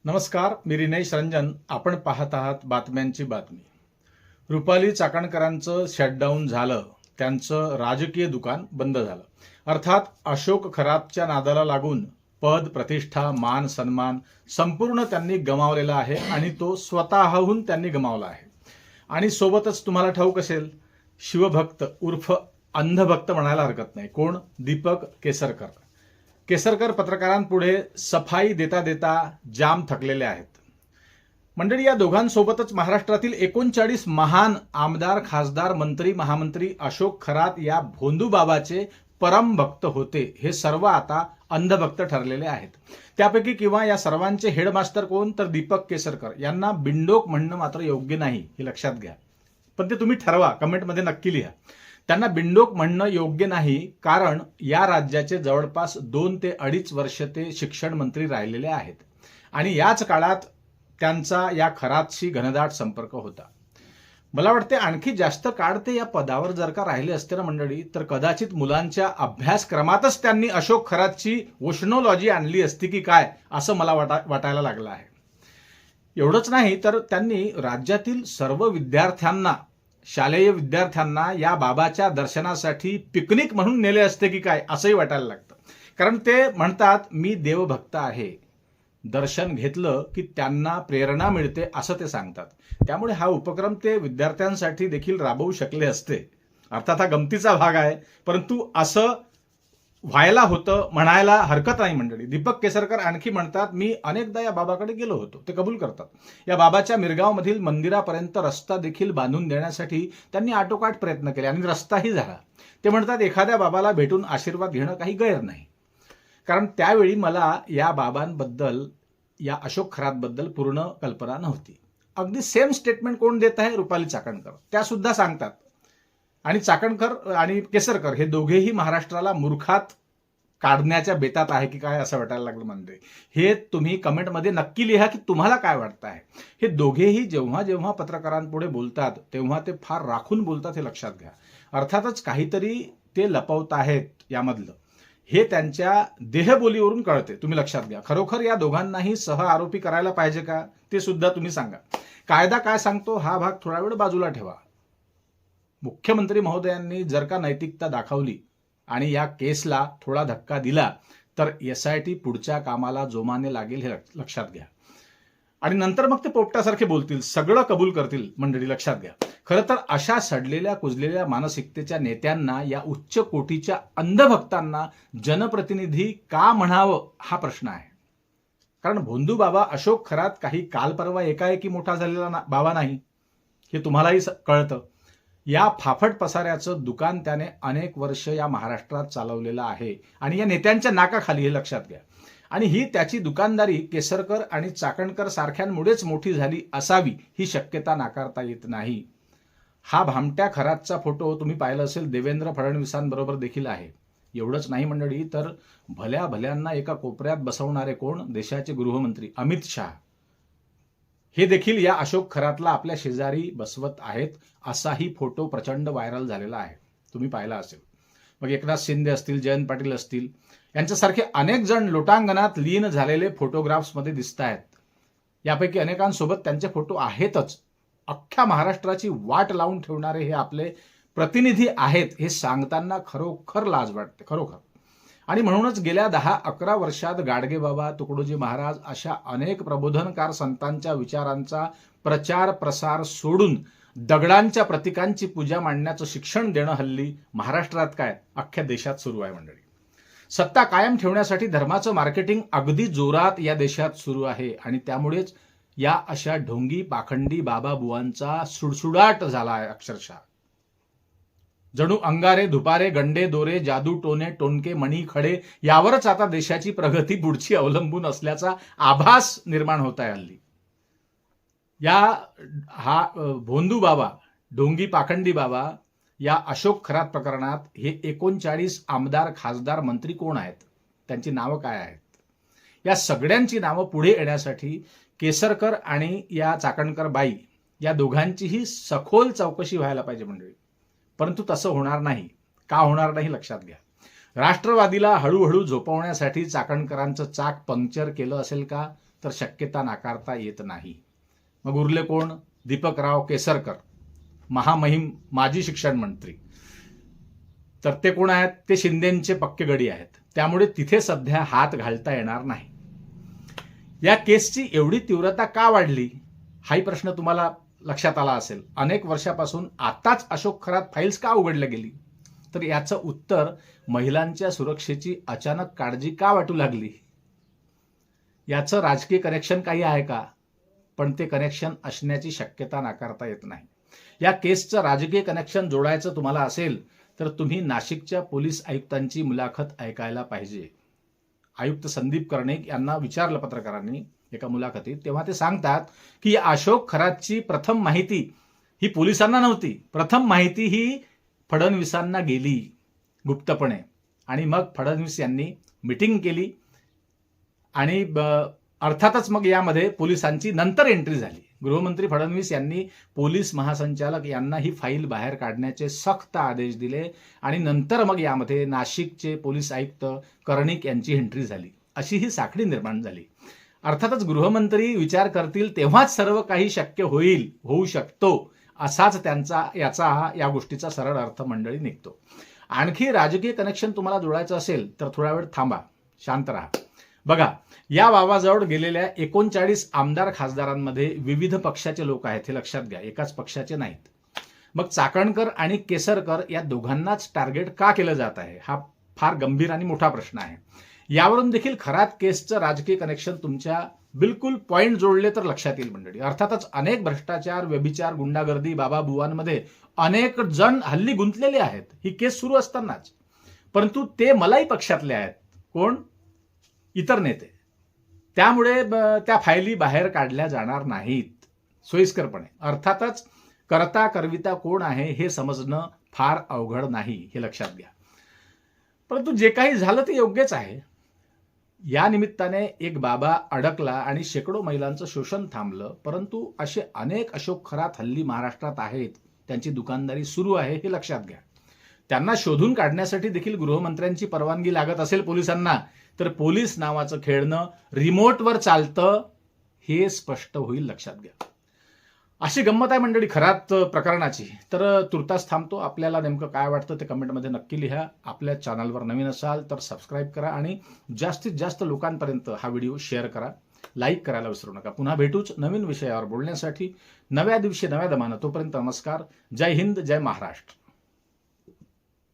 नमस्कार, मी रिनेश रंजन. आपण पाहत आहात बातम्यांची बातमी. रुपाली चाकणकरांचं शटडाऊन झालं, त्यांचं राजकीय दुकान बंद झालं. अर्थात अशोक खरातच्या नादाला लागून पद, प्रतिष्ठा, मान, सन्मान संपूर्ण त्यांनी गमावलेला आहे आणि तो स्वतःहून त्यांनी गमावला आहे. आणि सोबतच तुम्हाला ठाऊक असेल, शिवभक्त उर्फ अंधभक्त म्हणायला हरकत नाही. कोण? दीपक केसरकर. केसरकर पत्रकारांपुढे सफाई देता देता जाम थकलेले आहेत. मंडळी, या दोघांसोबतच महाराष्ट्रातील 39 महान आमदार, खासदार, मंत्री, महामंत्री अशोक खरात या भोंदू बाबाचे परम भक्त होते. हे सर्व आता अंधभक्त ठरलेले आहेत. त्यापैकी किंवा या सर्वांचे हेडमास्टर कोण? तर दीपक केसरकर. यांना बिंडोक म्हणणं मात्र योग्य नाही, हे लक्षात घ्या. पण ते तुम्ही ठरवा, कमेंटमध्ये नक्की लिहा. त्यांना बिंडोक म्हणणं योग्य नाही, कारण या राज्याचे जवळपास 2 ते 2.5 वर्ष ते शिक्षण मंत्री राहिलेले आहेत आणि याच काळात त्यांचा या खरातशी घनदाट संपर्क होता. मला वाटते आणखी जास्त काळ ते या पदावर जर का राहिले असते ना मंडळी, तर कदाचित मुलांच्या अभ्यासक्रमातच त्यांनी अशोक खरातची ओशनोलॉजी आणली असती की काय, असं मला वाटायला लागलं आहे. एवढंच नाही तर त्यांनी राज्यातील सर्व विद्यार्थ्यांना, शालेय विद्यार्थ्यांना या बाबाच्या दर्शनासाठी पिकनिक म्हणून नेले असते की काय, असंही वाटायला लागतं. कारण ते म्हणतात, मी देवभक्त आहे, दर्शन घेतलं की त्यांना प्रेरणा मिळते, असं ते सांगतात. त्यामुळे हा उपक्रम ते विद्यार्थ्यांसाठी देखील राबवू शकले असते. अर्थात हा गमतीचा भाग आहे, परंतु असं व्हायला होतं म्हणायला हरकत नाही मंडळी. दीपक केसरकर आणखी म्हणतात, मी अनेकदा या बाबाकडे गेलो होतो. ते कबूल करतात. या बाबाच्या मिरगावमधील मंदिरापर्यंत रस्ता देखील बांधून देण्यासाठी त्यांनी आटोकाट प्रयत्न केले आणि रस्ताही झाला. ते म्हणतात, एखाद्या बाबाला भेटून आशीर्वाद घेणं काही गैर नाही. कारण त्यावेळी मला या बाबांबद्दल, या अशोक खरातबद्दल पूर्ण कल्पना नव्हती. अगदी सेम स्टेटमेंट कोण देत आहे? रुपाली चाकणकर. त्या सुद्धा सांगतात. आणि चाकणकर आणि केसरकर हे दोघेही महाराष्ट्राला मूर्खात काढण्याच्या बेतात आहे की काय, असं वाटायला लागलं म्हणजे. हे तुम्ही कमेंटमध्ये नक्की लिहा की तुम्हाला काय वाटतं आहे. हे दोघेही जेव्हा जेव्हा पत्रकारांपुढे बोलतात तेव्हा ते फार राखून बोलतात, हे लक्षात घ्या. अर्थातच काहीतरी ते लपवत आहेत यामधलं, हे त्यांच्या देहबोलीवरून कळते. तुम्ही लक्षात घ्या. खरोखर या दोघांनाही सह आरोपी करायला पाहिजे का, ते सुद्धा तुम्ही सांगा. कायदा काय सांगतो हा भाग थोडा वेळ बाजूला ठेवा. मुख्यमंत्री महोदयांनी जर का नैतिकता दाखवली आणि या केसला थोडा धक्का दिला तर SIT पुढच्या कामाला जोमाने लागेल, हे लक्षात घ्या. आणि नंतर मग ते पोपटासारखे बोलतील, सगळं कबूल करतील. मंडळी लक्षात घ्या, खरं तर अशा सडलेल्या कुजलेल्या मानसिकतेच्या नेत्यांना, या उच्च कोटीच्या अंधभक्तांना जनप्रतिनिधी का म्हणावं, हा प्रश्न आहे. कारण भोंदू बाबा अशोक खरात काही काल परवा एकाएकी मोठा झालेला बाबा नाही, हे तुम्हालाही कळतं. या फाफट पसाऱ्याचं दुकान त्याने अनेक वर्ष या महाराष्ट्रात चालवलेलं आहे आणि या नेत्यांच्या नाकाखाली, हे लक्षात घ्या. आणि ही त्याची दुकानदारी केसरकर आणि चाकणकर सारख्यांमुळेच मोठी झाली असावी, ही शक्यता नाकारता येत नाही. हा भामट्या खरातचा फोटो तुम्ही पाहिला असेल, देवेंद्र फडणवीसांबरोबर देखील आहे. एवढंच नाही मंडळी, तर भल्या भल्यांना एका कोपऱ्यात बसवणारे कोण? देशाचे गृहमंत्री अमित शहा. हे देखील या अशोक खरातला आपल्या शेजारी बसवत आहेत. असाही फोटो प्रचंड व्हायरल झालेला आहे, तुम्ही पाहिला असेल. मग एकनाथ शिंदे असतील, जयंत पाटील असतील, यांच्यासारखे अनेक जण लोटांगणात लीन झालेले फोटोग्राफ्समध्ये दिसत आहेत. यापैकी अनेकांसोबत त्यांचे फोटो आहेतच. अख्ख्या महाराष्ट्राची वाट लावून ठेवणारे हे आपले प्रतिनिधी आहेत, हे सांगताना खरोखर लाज वाटते, खरोखर. आणि म्हणूनच गेल्या 10-11 वर्षात गाडगेबाबा, तुकडोजी महाराज अशा अनेक प्रबोधनकार संतांच्या विचारांचा प्रचार प्रसार सोडून दगडांच्या प्रतीकांची पूजा मांडण्याचं शिक्षण देणं हल्ली महाराष्ट्रात काय, अख्ख्या देशात सुरू आहे मंडळी. सत्ता कायम ठेवण्यासाठी धर्माचं मार्केटिंग अगदी जोरात या देशात सुरू आहे आणि त्यामुळेच या अशा ढोंगी पाखंडी बाबाबुवांचा सुडसुडाट झाला आहे अक्षरशः. जणू अंगारे, धुपारे, गंडे, दोरे, जादू, टोने, टोनके, मणी, खडे यावरच आता देशाची प्रगती पुढची अवलंबून असल्याचा आभास निर्माण होत आहे हल्ली. हा भोंदू बाबा, ढोंगी पाखंडी बाबा, या अशोक खरात प्रकरणात हे 39 आमदार, खासदार, मंत्री कोण आहेत, त्यांची नावं काय आहेत, या सगळ्यांची नावं पुढे येण्यासाठी केसरकर आणि या चाकणकर बाई या दोघांचीही सखोल चौकशी व्हायला पाहिजे मंडळी. परंतु तसं होणार नाही. का होणार नाही, लक्षात घ्या. राष्ट्रवादीला हळूहळू झोपवण्यासाठी चाकणकरांचं चाक पंक्चर केलं असेल का, तर शक्यता नाकारता येत नाही. मग उरले कोण? दीपकराव केसरकर, महामहिम माजी शिक्षण मंत्री. तर ते कोण आहेत? ते शिंदेंचे पक्के गडी आहेत. त्यामुळे तिथे सध्या हात घालता येणार नाही. या केसची एवढी तीव्रता का वाढली हाही प्रश्न तुम्हाला लक्षात आला असेल. अनेक वर्षापासून आताच अशोक खरात फाईल्स का उघडल्या गेली? तर याचं उत्तर महिलांच्या सुरक्षेची अचानक काळजी का वाटू लागली. याचं राजकीय कनेक्शन काही आहे का? पण ते कनेक्शन असण्याची शक्यता नाकारता येत नाही. या केसचं राजकीय कनेक्शन जोडायचं तुम्हाला असेल तर तुम्ही नाशिकच्या पोलीस आयुक्तांची मुलाखत ऐकायला पाहिजे. आयुक्त संदीप कर्णिक यांना विचारलं पत्रकारांनी एका मुलाखतीत, तेव्हा ते सांगतात की अशोक खरातची प्रथम माहिती ही पोलिसांना नव्हती. प्रथम माहिती ही फडणवीसांना गेली गुप्तपणे आणि मग फडणवीस यांनी मीटिंग केली आणि अर्थातच मग यामध्ये पोलिसांची नंतर एंट्री झाली. गृहमंत्री फडणवीस यांनी पोलीस महासंचालक यांना ही फाईल बाहेर काढण्याचे सक्त आदेश दिले आणि नंतर मग यामध्ये नाशिकचे पोलीस आयुक्त कर्णिक यांची एंट्री झाली. अशी ही साखळी निर्माण झाली. अर्थातच गृहमंत्री विचार करतील तेव्हाच सर्व काही शक्य होईल, होऊ शकतो, असाच त्यांचा या गोष्टीचा सरळ अर्थ मंडळी निघतो. आणखी राजकीय कनेक्शन तुम्हाला जोडायचं असेल तर थोडा वेळ थांबा, शांत राहा. बघा, या वावाजवळ गेलेल्या 39 आमदार खासदारांमध्ये विविध पक्षाचे लोक आहेत, हे लक्षात घ्या, एकाच पक्षाचे नाहीत. मग चाकणकर आणि केसरकर या दोघांनाच टार्गेट का केलं जात आहे हा फार गंभीर आणि मोठा प्रश्न आहे. यावरून देखील खरात केसचं राजकीय कनेक्शन तुमच्या बिलकुल पॉइंट जोडले तर लक्षात येईल मंडळी. अर्थातच अनेक भ्रष्टाचार, व्यभिचार, गुंडागर्दी, बाबाबुवांमध्ये अनेक जण हल्ली गुंतलेले आहेत ही केस सुरू असतानाच. परंतु ते मलाई पक्षातले आहेत. कोण? इतर नेते. त्यामुळे त्या फायली बाहेर काढल्या जाणार नाहीत सोयीस्करपणे. अर्थातच करता करविता कोण आहे हे समजणं फार अवघड नाही, हे लक्षात घ्या. परंतु जे काही झालं ते योग्यच आहे. या निमित्ताने एक बाबा अडकला आणि शेकडो महिलांचं शोषण थांबलं. परंतु असे अनेक अशोक खरात हल्ली महाराष्ट्रात आहेत, त्यांची दुकानदारी सुरू आहे, हे लक्षात घ्या. त्यांना शोधून काढण्यासाठी देखील गृहमंत्र्यांची परवानगी लागत असेल पोलिसांना तर पोलीस नावाचं खेळणं रिमोटवर चालतं हे स्पष्ट होईल, लक्षात घ्या. अशी गंमत आहे मंडळी खरात प्रकरणाची. तर तुर्तास थांबतो. आपल्याला नेमकं काय वाटतं ते कमेंटमध्ये नक्की लिहा. आपल्या चॅनलवर नवीन असाल तर सबस्क्राईब करा आणि जास्तीत जास्त लोकांपर्यंत हा व्हिडिओ शेअर करा. लाईक करायला विसरू नका. पुन्हा भेटूच नवीन विषयावर बोलण्यासाठी नव्या दिवशी नव्या दमानं. तोपर्यंत नमस्कार. जय हिंद, जय महाराष्ट्र.